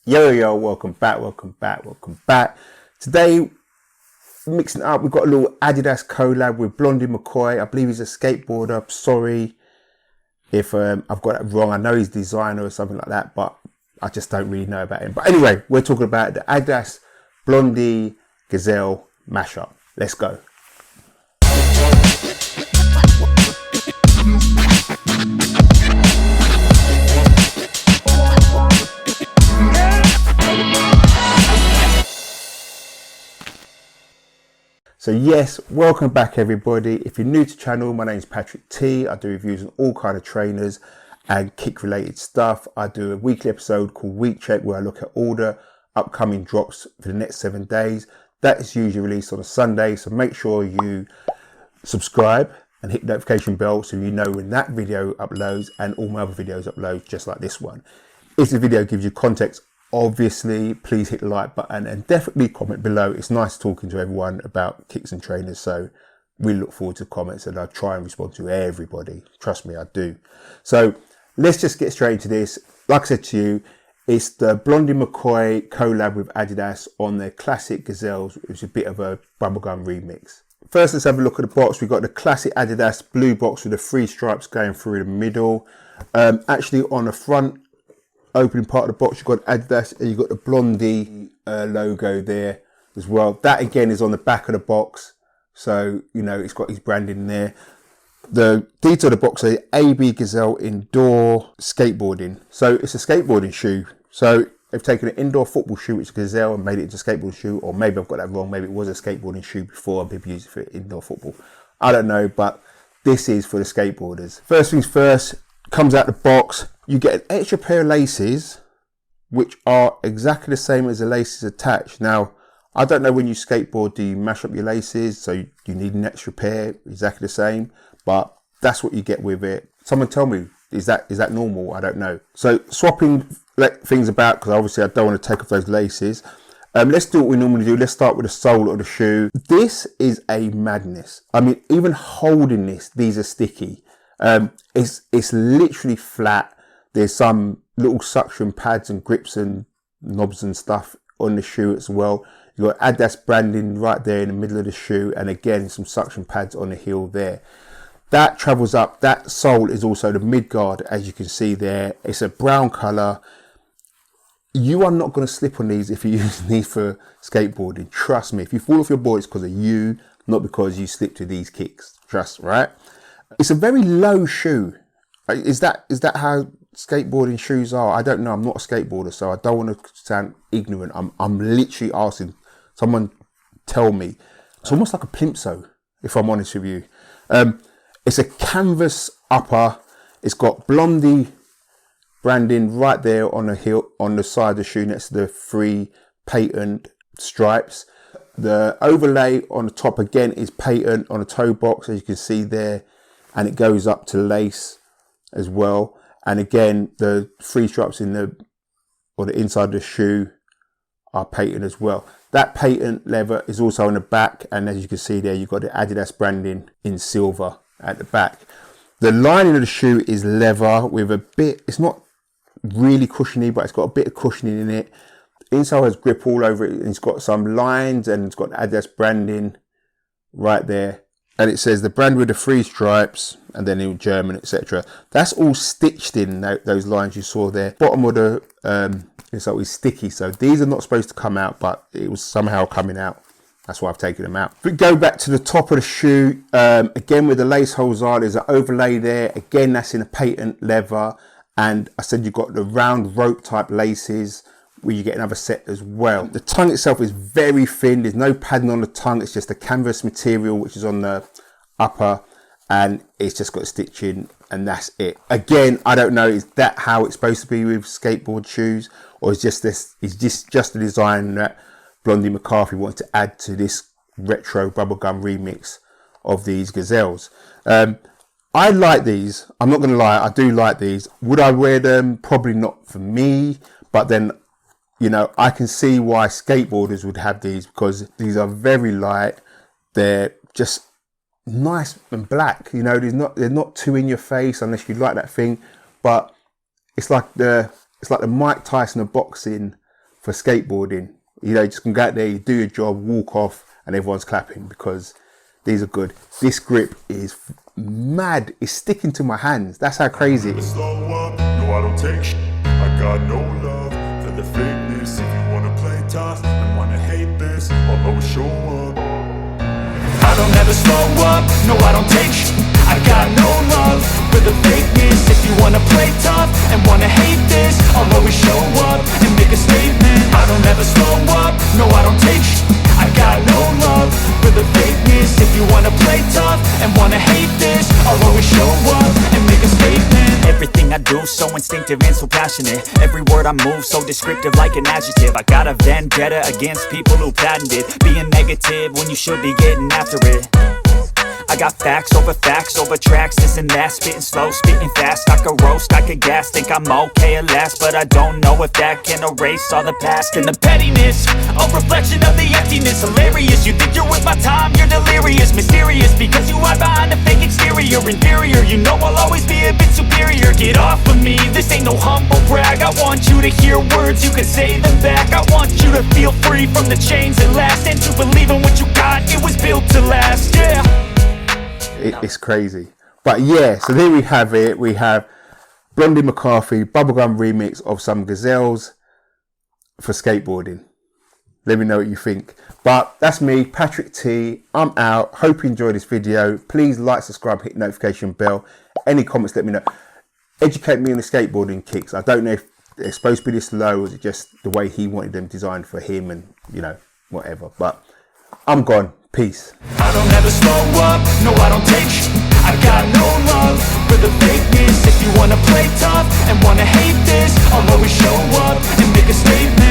Yo, welcome back. Today, mixing it up, we've got a little Adidas collab with Blondey McCoy. I believe he's a skateboarder. Sorry if I've got that wrong. I know he's a designer or something like that, but I just don't really know about him. But anyway, we're talking about the Adidas Blondey Gazelle mashup. Let's go. So yes, welcome back everybody. If you're new to the channel, my name is Patrick T. I do reviews on all kind of trainers and kick related stuff. I do a weekly episode called Week Check where I look at all the upcoming drops for the next 7 days. That is usually released on a Sunday, so make sure you subscribe and hit the notification bell so you know when that video uploads and all my other videos upload, just like this one. If the video gives you context, obviously please hit the like button and definitely comment below. It's nice talking to everyone about kicks and trainers, so we look forward to comments and I try and respond to everybody. Trust me, I do. So let's just get straight into this. Like I said to you, it's the Blondey McCoy collab with Adidas on their classic Gazelles, which is a bit of a bubblegum remix. First, let's have a look at the box. We've got the classic Adidas blue box with the 3 stripes going through the middle. Actually on the front opening part of the box, you've got Adidas and you've got the Blondey logo there as well. That again is on the back of the box, so you know it's got his branding there. The detail of the box is AB Gazelle indoor skateboarding, so it's a skateboarding shoe. So they've taken an indoor football shoe, which is Gazelle, and made it into a skateboarding shoe, or maybe I've got that wrong. Maybe it was a skateboarding shoe before and people used it for indoor football. I don't know, but this is for the skateboarders. First things first, comes out the box. You get an extra pair of laces, which are exactly the same as the laces attached. Now, I don't know when you skateboard, do you mash up your laces? So you need an extra pair, exactly the same, but that's what you get with it. Someone tell me, is that normal? I don't know. So swapping things about, because obviously I don't want to take off those laces. Let's do what we normally do. Let's start with the sole of the shoe. This is a madness. I mean, even holding this, these are sticky. It's literally flat. There's some little suction pads and grips and knobs and stuff on the shoe as well. You've got Adidas branding right there in the middle of the shoe, and again some suction pads on the heel there. That travels up. That sole is also the mid guard, as you can see there. It's a brown colour. You are not going to slip on these if you're using these for skateboarding. Trust me. If you fall off your board, it's because of you, not because you slipped with these kicks. Trust, right? It's a very low shoe. Is that how skateboarding shoes are? I don't know. I'm not a skateboarder, so I don't want to sound ignorant. I'm literally asking someone tell me. It's almost like a plimsoll, if I'm honest with you. It's a canvas upper. It's got Blondey branding right there on the heel, on the side of the shoe next to the 3 patent stripes. The overlay on the top again is patent on the toe box, as you can see there, and it goes up to lace as well. And again, the 3 stripes in the inside of the shoe are patent as well. That patent leather is also on the back, and as you can see there, you've got the Adidas branding in silver at the back. The lining of the shoe is leather with a bit, it's not really cushiony, but it's got a bit of cushioning in it. Inside has grip all over it, and it's got some lines, and it's got Adidas branding right there. And it says the brand with the 3 stripes, and then in German, etc. That's all stitched in, those lines you saw there. Bottom of the it's always sticky, so these are not supposed to come out, but it was somehow coming out. That's why I've taken them out. If we go back to the top of the shoe, again where the lace holes are, there's an overlay there. Again, that's in a patent leather, and I said you've got the round rope type laces, where you get another set as well. The tongue itself is very thin. There's no padding on the tongue. It's just a canvas material, which is on the upper, and it's just got stitching, and that's it. Again, I don't know, is that how it's supposed to be with skateboard shoes, or is just this, is this just a design that Blondey McCarthy wanted to add to this retro bubblegum remix of these Gazelles? I like these. I'm not going to lie, I do like these. Would I wear them? Probably not for me, but then, you know, I can see why skateboarders would have these, because these are very light. They're just nice and black. You know, they're not too in your face unless you like that thing. But it's like the Mike Tyson of boxing for skateboarding. You know, you just can go out there, you do your job, walk off, and everyone's clapping because these are good. This grip is mad. It's sticking to my hands. That's how crazy it is. Slow up, no, I don't take shit. I got no love for the fakeness. If you wanna play tough and wanna hate this, I'll always show up. I don't ever slow up, no, I don't take shit. I got no love for the fakeness. If you wanna play tough and wanna hate this, I'll always show up and make a statement. I don't ever slow up, no, I don't take shit. I got no love for the fakeness. If you wanna play tough and wanna hate this, I'll always show up and make a statement. Everything I do so instinctive and so passionate. Every word I move so descriptive like an adjective. I got a vendetta against people who patented being negative when you should be getting after it. I got facts over tracks, this and that. Spitting slow, spitting fast. I could roast, I could gas. Think I'm okay at last, but I don't know if that can erase all the past. And the pettiness, a reflection of the emptiness. Hilarious, you think you're worth my time, you're delirious. Mysterious, because you hide behind a fake exterior. Inferior, you know I'll always be a bit superior. Get off of me, this ain't no humble brag. I want you to hear words, you can say them back. I want you to feel free from the chains that last, and to believe in what you got, it was built to last, yeah. It's crazy. But yeah, so there we have it. We have Blondey McCoy bubblegum remix of some Gazelles for skateboarding. Let me know what you think. But that's me, Patrick T. I'm out. Hope you enjoyed this video. Please like, subscribe, hit notification bell. Any comments, let me know. Educate me on the skateboarding kicks. I don't know if they're supposed to be this low, or is it just the way he wanted them designed for him, and you know, whatever. But I'm gone. Peace. I don't ever slow up, no, I don't take shit. I got no love for the fakeness. If you wanna play tough and wanna hate this, I'll always show up and make a statement.